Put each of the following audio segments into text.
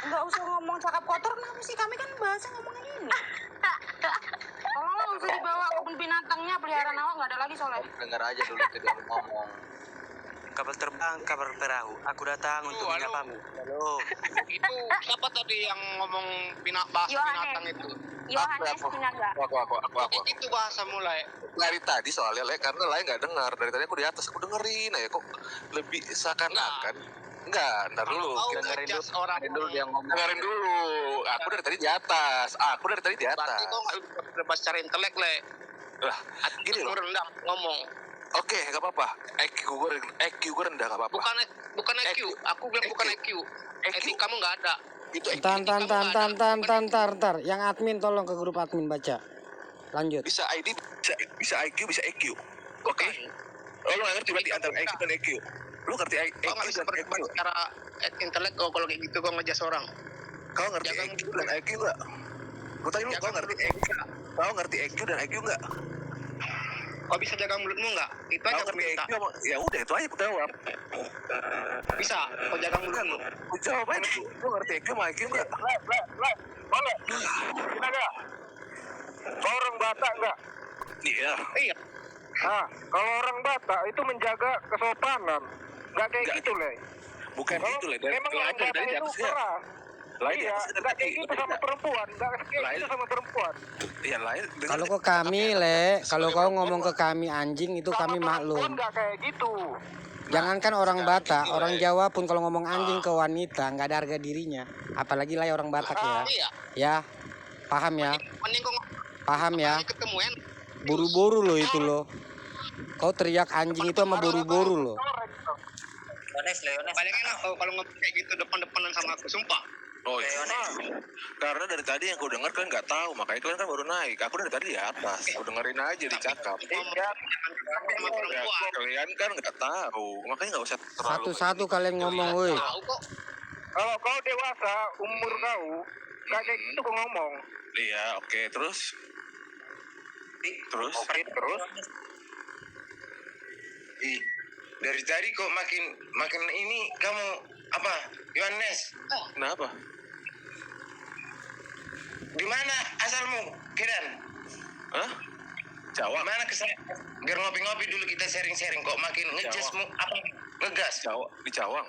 Nggak usah ngomong cakap kotor, kenapa sih? Kami kan bahasa ngomongnya gini. Tolong nggak usah dibawa kebun binatangnya, peliharaan awak nggak ada lagi soalnya. Dengar aja dulu tadi aku ngomong. Kapal terbang, kapal perahu. Aku datang untuk menyapamu. Halo. Itu siapa tadi yang ngomong bahasa binatang itu? Yohanes Pinaga. Aku. Itu bahasa mulai. Dari tadi soalnya karena lain nggak dengar. Dari tadi aku di atas, aku dengerin aja kok lebih seakan-akan. Enggak, ntar dulu. Kita Dengerin dulu. orang Dulu dia ngomong. Dengerin dulu. Aku dari tadi di atas. Berarti kau nggak bebas secara intelek le. Lah, gini loh. Rendah ngomong. Oke, nggak apa-apa. EQ gue rendah nggak apa-apa. Bukan EQ. Aku bilang bukan EQ. Etik kamu nggak ada. Itu EQ. Tar. Yang admin tolong ke grup admin baca. Lanjut. Bisa ID, bisa IQ, bisa EQ. Oke. Oh, lu nggak ngerti berarti antara EQ dan EQ. Lu ngerti EQ Kau nggak bisa dan EQ? berdebat secara intelek kalau kayak gitu kau ngejas orang. Kau ngerti EQ dan EQ nggak? Gue tanya lu, kau ngerti EQ? Kau ngerti EQ dan EQ nggak? Kau bisa jaga mulutmu nggak? Itu aja Kau ngerti permintaan. EQ? Ya udah, itu aja aku jawab. Bisa. Kau jaga mulutmu. Aku jawab aja. Lu ngerti EQ sama EQ nggak? Boleh. Gimana? Kau orang Batak enggak? Iya. Iya. Nah, kalau orang Batak itu menjaga kesopanan. Enggak kayak gitu, Le. Bukan gitu lah. Memang orang Dari Batak di itu atasnya. keras. Lain di Iya, atasnya enggak kayak gitu sama perempuan. Enggak kayak Lain. gitu sama perempuan. Ya lain. Kalau ke kami, Le, kalau kau ngomong ke kami anjing itu Sama kami perempuan maklum. enggak kayak gitu. Jangankan orang Batak, gitu, orang Le. Jawa pun kalau ngomong anjing ke wanita nggak ada harga dirinya. Apalagi lah orang Batak ya. Iya. Ya, paham ya, Mending kau paham ya. ketemuan. Buru-buru lo itu lo. Kau teriak anjing itu sama buru-buru lo. Paling enak kalau ngomong kayak gitu depan-depanan sama aku, sumpah. Oh iya. Karena dari tadi yang aku dengar kalian nggak tahu, makanya kalian kan baru naik. Aku dari tadi di atas. Aku dengerin aja dicakap. Ngomong sama Ya, perempuan. kalian kan nggak tahu, makanya nggak usah terlalu. Satu-satu kalian ngomong, woi. Tahu kok. Kalau kau dewasa, umur kau, enggak kayak gitu kau ngomong. Iya, oke. Terus. Terus? Ih, dari tadi kok makin ini kamu apa? Yohanes, Kenapa? di mana asalmu, Kiran? Hah? Jawa. Mana kesana? Biar ngopi-ngopi dulu kita sharing-sharing kok makin ngejasmu apa? Ngegas. Jawa. Di Cawang.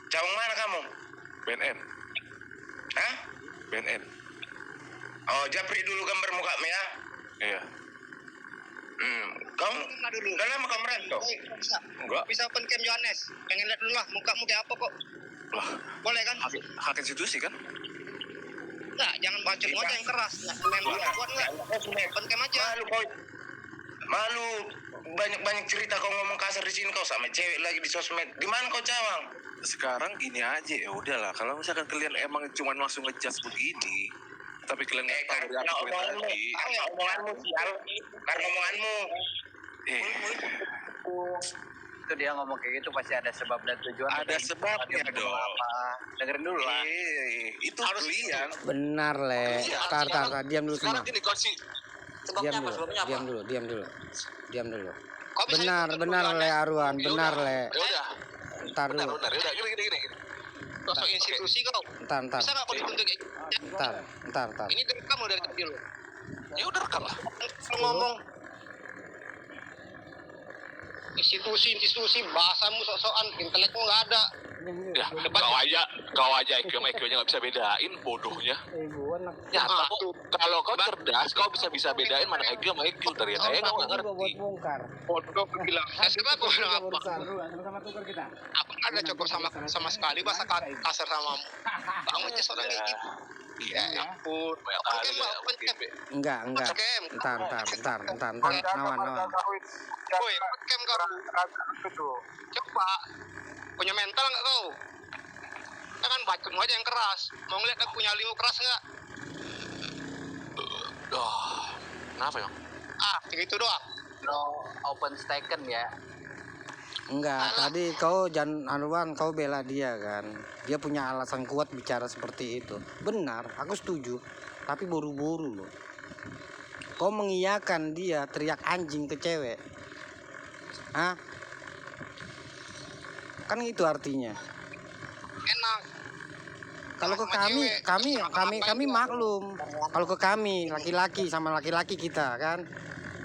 Cawang mana kamu? BNN. Hah? BNN. Oh, japri dulu gambar mukamu ya. Iya. Kamu udah lama kamu merantau? Enggak. Bisa open cam Yohanes. Pengen lihat dulu lah mukamu kayak apa kok. Lah, Boleh kan? hak institusi kan? Enggak, jangan bacot aja yang keras. Enggak buat enggak. Open cam aja. Malu kau. Malu banyak cerita kau ngomong kasar di sini kau sama cewek lagi di sosmed. Di mana kau Cawang? Sekarang gini aja, ya udahlah. Kalau misalkan kalian emang cuma langsung ngejudge begini, tapi kalian nggak tahu dari apa tadi. Karena omonganmu sial. Karena omonganmu. Itu dia ngomong kayak gitu pasti ada sebab dan tujuan. Ada sebabnya dong. Dengerin dulu lah. Itu kalian. Benar, Le. Tar, diam dulu semua. Sekarang gini kondisi. Diam dulu. Kau bisa Benar, Le Arwan, benar, Le. Ya udah. Ntar dulu. Benar. Ya udah, gini. masuk institusi kau. Ntar. Bisa nggak kau dituntut kayak gitu? Ntar. Ini direkam lo dari kecil. Ya udah rekam lah. Kalau ngomong institusi bahasamu sok-sokan, intelekmu nggak ada. Ya, kau aja IQ-nya nggak bisa bedain, bodohnya. Ya, kalau kau cerdas, kau bisa bedain mana IQ sama IQ. Ternyata ya kau nggak ngerti. Bodoh bilang. Ya sekarang aku bilang apa? Aku nggak ada cokok sama sekali bahasa kasar samamu. Kamu aja seorang kayak gitu. Iya, ampun. Banyak kali ya. Enggak. Ntar. Nawan. Woi, cam kau. Coba. Punya mental nggak kau? Kita kan bacotmu aja yang keras. Mau ngeliat aku punya limu keras nggak? Kenapa ya? Gitu doang. Open staken ya. Enggak, tadi kau kau bela dia kan. Dia punya alasan kuat bicara seperti itu. Benar, aku setuju. Tapi buru-buru loh. Kau mengiyakan dia teriak anjing ke cewek. Hah? Kan itu artinya. Enak. Kalau ke kami maklum. Kalau ke kami laki-laki sama laki-laki kita kan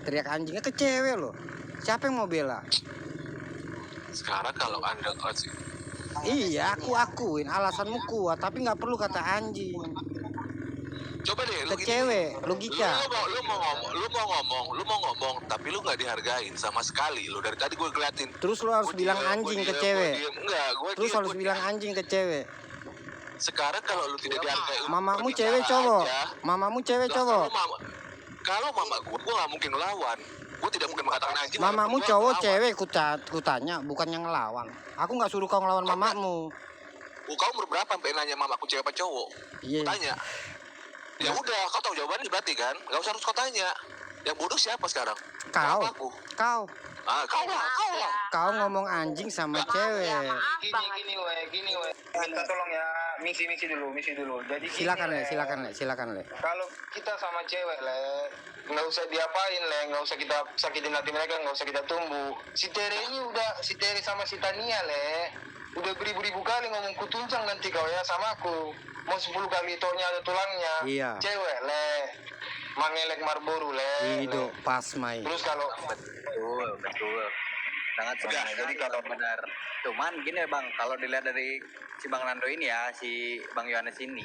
teriak anjingnya ke cewek loh. Siapa yang mau bela? Sekarang kalau anda Iya, aku akuin alasanmu kuat, tapi nggak perlu kata anjing. coba deh Ke cewek, logika. lu mau ngomong tapi lu nggak dihargain sama sekali. Lu dari tadi gue ngeliatin. Terus lu harus bilang anjing ke cewek. Terus harus gue bilang anjing ke cewek. Sekarang kalau lu tidak dihargai, Mamamu berbicara cewek cowok. aja. Mamamu cewek Lah, cowok. kalau mama gue nggak mungkin ngelawan. Gue tidak mungkin mengatakan anjing. Mamamu walaupun gua cowok ngelawan. cewek kutanya bukannya ngelawan. Aku nggak suruh kau ngelawan mamamu. Kau umur berapa sampai nanya mamaku cewek apa cowok? Iya. Tanya. Ya udah, kau tahu jawabannya berarti kan? Gak usah harus kau tanya. Yang bodoh siapa sekarang? Kau. Kenapa aku? Kau. Kau lah. Kau ngomong anjing sama cewek. Gini, minta tolong ya, misi dulu. Jadi gini, Silakan le. Kalau kita sama cewek nggak usah diapain nggak usah kita sakitin hati mereka, nggak usah kita tumbuh. Si Tere sama si Tania udah beribu-ribu kali ngomong kutuncang nanti kau ya sama aku. Mau 10 kali tonya ada tulangnya. Iya. Cewek mangelek Marlboro Hidup pas mai. Terus kalau Betul. Sangat benar. Jadi kalau benar. Cuman gini Bang, kalau dilihat dari si Bang Nando ini ya, si Bang Yohanes ini,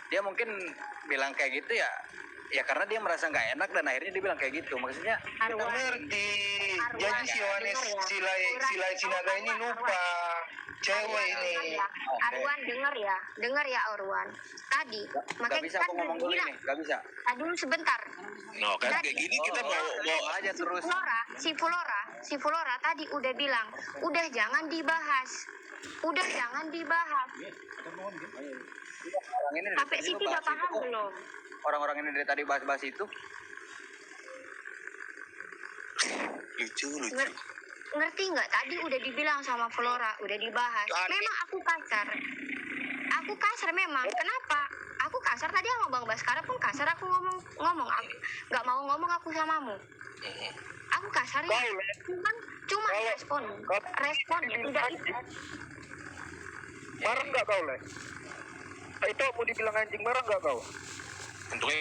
dia mungkin bilang kayak gitu ya karena dia merasa nggak enak dan akhirnya dia bilang kayak gitu. Maksudnya kita ngerti. Jadi si Yohanes Silai Sinaga ini lupa cewek ini. Arwan dengar ya Arwan. Tadi nggak bisa aku ngomong dulu ini, nggak bisa. Dulu sebentar. No, kan kayak gini kita mau aja terus. Si Flora tadi udah bilang, udah jangan dibahas. Orang ini Sampai dari tadi Siti udah bahas itu paham kok. belum? Orang-orang ini dari tadi bahas-bahas itu. lucu. Ngerti nggak? Tadi udah dibilang sama Flora, udah dibahas. Memang aku kasar memang. Kenapa? Aku kasar tadi sama Bang Baskara pun kasar. Aku ngomong. Aku nggak mau ngomong aku samamu. Aku kasar ya. Cuma respon tidak itu. Marah nggak kau itu mau dibilang anjing, marah nggak kau? Untungnya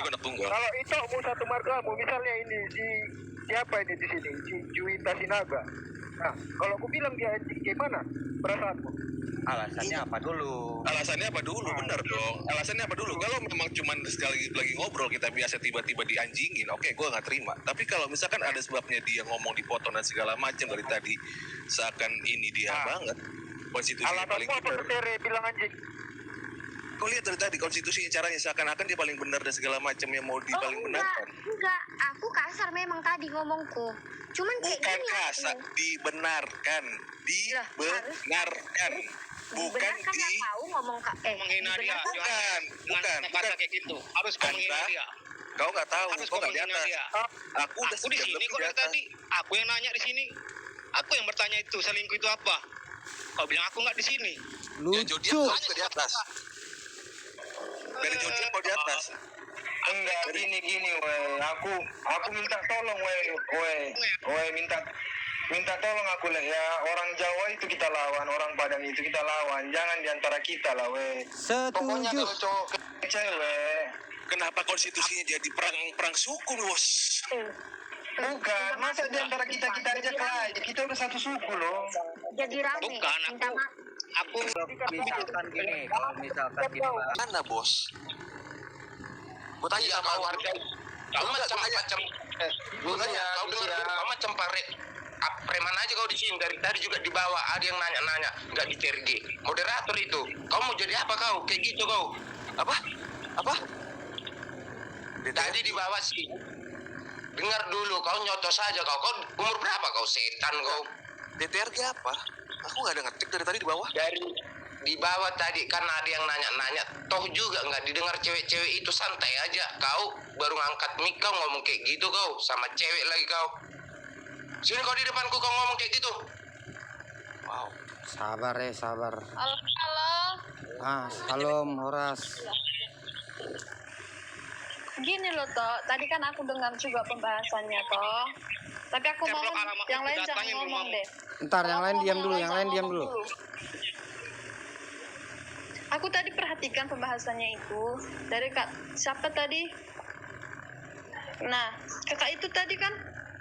anak tunggal. Kalau itu mau satu margamu, misalnya ini siapa ini di sini, si Juwita Sinaga. Nah, kalau aku bilang dia anjing, gimana perasaanmu? Alasannya apa dulu? Bener dong. Alasannya apa dulu? Kalau memang cuman sekali lagi ngobrol kita biasa tiba-tiba dianjingin, oke, gue nggak terima. Tapi kalau misalkan ada sebabnya dia ngomong dipotong dan segala macam dari tadi, seakan ini dia banget. Konstitusinya paling Alasanmu apa benar. Tere bilang anjing? Kau lihat dari tadi konstitusinya caranya seakan-akan dia paling benar dan segala macam yang mau paling benarkan. Enggak, aku kasar memang tadi ngomongku. Cuman kayak Bukan gini kasar, aku. dibenarkan. Bukan Dibenarkan nggak tahu ngomong menghina dia. bukan. Kayak gitu. Harus kau menghina dia. Kau nggak tahu, Harus kau kau nggak di menghina atas. dia. Aku udah Aku di sejam sini lebih kok di dari atas. tadi. Aku yang nanya di sini. Aku yang bertanya itu selingkuh itu apa? Kau bilang aku nggak di sini. Ya Jodian Lucu. kau juga di atas. Dari Jodian kau di atas. Enggak, gini aku minta tolong minta tolong aku ya, orang Jawa itu kita lawan, orang Padang itu kita lawan, jangan diantara kita lah pokoknya Setuju. kalau cowok ke cewek Kenapa konstitusinya jadi perang suku, Bos? bukan, masa diantara kita aja aja, kita udah satu suku loh. jadi rame. Bukan, Minta maaf. aku Misalkan gini, kalau misalkan gini Bang. Mana, Bos? Gue tanya sama warga. kau macam Gue tanya, kau dengar kau macam preman aja kau di sini dari tadi juga di bawah ada yang nanya nggak ditergi moderator itu kau mau jadi apa kau kayak gitu kau apa? tadi di bawah sih dengar dulu kau nyotos saja kau umur berapa kau setan kau DTRG apa? Aku nggak ada ngetik dari tadi di bawah. dari di bawah tadi kan ada yang nanya toh juga nggak didengar cewek-cewek itu santai aja kau baru ngangkat mic kau ngomong kayak gitu kau sama cewek lagi kau sini kau di depanku kau ngomong kayak gitu. Wow. Sabar. Halo. Salam Horas. Gini loh toh, tadi kan aku dengar juga pembahasannya toh. Tapi aku mau yang lain jangan ngomong deh. Ntar yang lain diam dulu, Aku tadi perhatikan pembahasannya itu dari kak siapa tadi. Nah, kakak itu tadi kan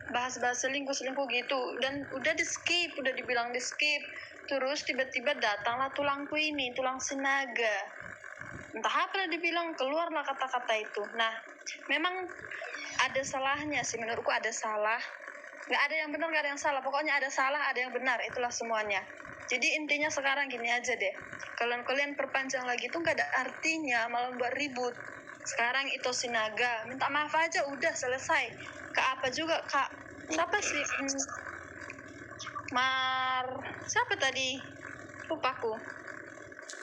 bahas-bahas selingkuh gitu dan udah di skip, udah dibilang di skip. Terus tiba-tiba datanglah tulangku ini, tulang sinaga. Entah apa dibilang, keluarlah kata-kata itu. Nah, memang ada salahnya sih, menurutku ada salah. Nggak ada yang benar, nggak ada yang salah. Pokoknya ada salah, ada yang benar. Itulah semuanya. Jadi intinya sekarang gini aja deh. Kalian perpanjang lagi tuh nggak ada artinya, malah buat ribut. Sekarang itu sinaga, minta maaf aja, udah selesai. Kak apa juga, Kak? Siapa sih? Siapa tadi? Lupaku.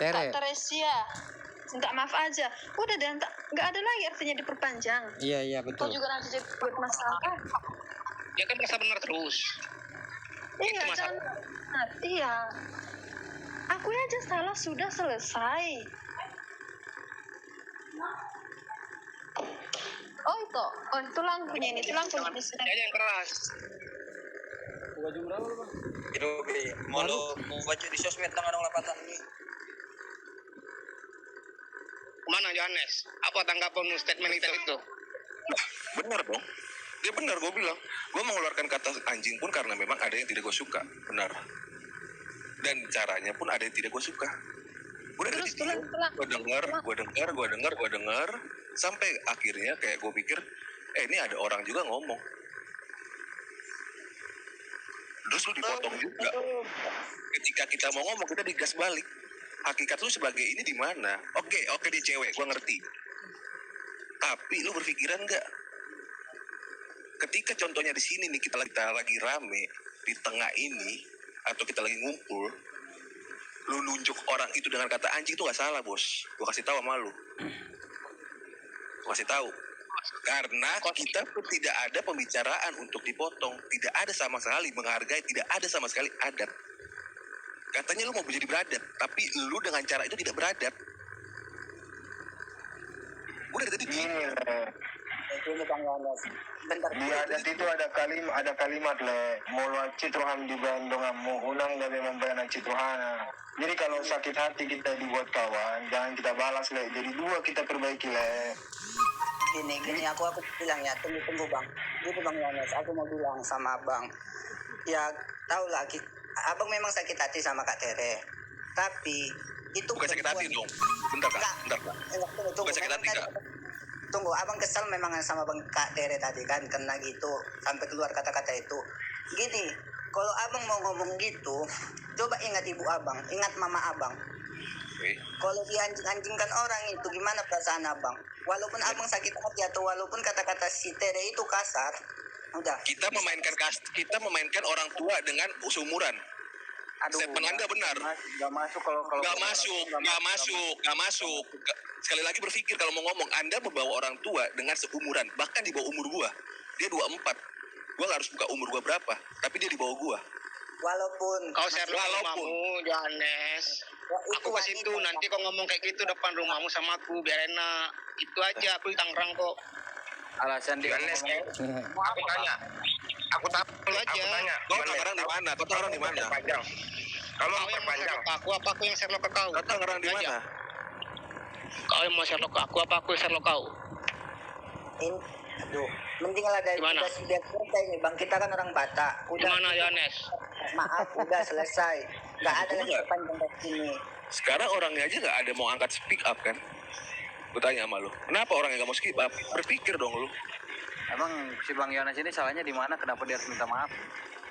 Tere. Kak Teresia. Minta maaf aja. Udah deh, nggak ada lagi artinya diperpanjang. Iya Kau betul. juga nanti jadi buat masalah. Ya kan rasa benar terus. Iya, Itu masalah. jangan benar. Iya. Aku aja salah sudah selesai. Oh itu, itu lampunya ini, lampunya di sini. Yang keras. Itu mau baca di sosmed tanggal lapatan ini. Kemana Johannes? Apa tanggapanmu statement itu? Benar dong. Dia benar, gue bilang. Gue mengeluarkan kata anjing pun karena memang ada yang tidak gue suka. Benar. Dan caranya pun ada yang tidak gue suka. Gue Terus tulang. gue dengar. Sampai akhirnya kayak gue pikir, ini ada orang juga ngomong. Terus lu dipotong juga. Ketika kita mau ngomong, kita digas balik. Hakikat lu sebagai ini di mana? Oke, dia cewek, gue ngerti. Tapi lu berpikiran nggak? Ketika contohnya di sini nih kita lagi rame di tengah ini atau kita lagi ngumpul, lu nunjuk orang itu dengan kata anjing itu nggak salah, bos. Gue kasih tahu sama lu. Gue kasih tahu. Karena kita pun tidak ada pembicaraan untuk dipotong, tidak ada sama sekali menghargai, tidak ada sama sekali adat. Katanya lu mau jadi beradat, tapi lu dengan cara itu tidak beradat. Gue dari tadi Gini le, Itu Bang Yohanes. Bentar. di adat itu ada kalimat le, mulu citruhan di bandongamu, unang gabe membayana citruhana. Jadi kalau sakit hati kita dibuat kawan, jangan kita balas le. Jadi dua kita perbaiki le. Gini aku bilang ya, tunggu Bang. Gitu Bang Yohanes, aku mau bilang sama Abang. Ya, tahu lah, Abang memang sakit hati sama Kak Tere. Tapi itu bukan sakit hati dong. Bentar kak. Tunggu. Bukan sakit hati kak. Tunggu, Abang kesal memang sama Bang Kak Tere tadi kan, kena gitu sampai keluar kata-kata itu. Gini, kalau Abang mau ngomong gitu, coba ingat ibu Abang, ingat mama Abang. Kalau dianjing-anjingkan orang itu gimana perasaan Abang? Walaupun Abang sakit hati atau walaupun kata-kata si Tere itu kasar, udah. Kita memainkan orang tua dengan seumuran. Statement Anda benar. Gak masuk kalau Nggak masuk. Sekali lagi berpikir kalau mau ngomong, Anda membawa orang tua dengan seumuran, bahkan di bawah umur gua. Dia 24. Gua nggak harus buka umur gua berapa, tapi dia di bawah gua. Walaupun Kau share rumahmu, Johannes. Aku ke situ, nanti kau ngomong kayak gitu depan rumahmu sama aku, biar enak. Itu aja, aku di Tangerang kok. alasan dia Johannes, ngomong- aku tanya. Aku tanya. Kau Tangerang di mana? Kau Tangerang di mana? Kamu mau perpanjang? Aku apa aku yang share ke kau? Kau Tangerang di mana? Kau yang mau share ke aku apa aku yang share ke kau? Aduh, mendinglah dari Gimana? sudah selesai nih Bang, kita kan orang Batak. Gimana Yohanes? Maaf, udah selesai. Nggak ada lagi Enggak. panjang dari sini. Sekarang orangnya aja nggak ada mau angkat speak up kan? Gue tanya sama lu, kenapa orangnya nggak mau speak up? Berpikir dong lu. Emang si Bang Yohanes ini salahnya di mana? Kenapa dia harus minta maaf?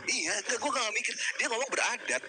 Iya, gue gak mikir. Dia ngomong beradat.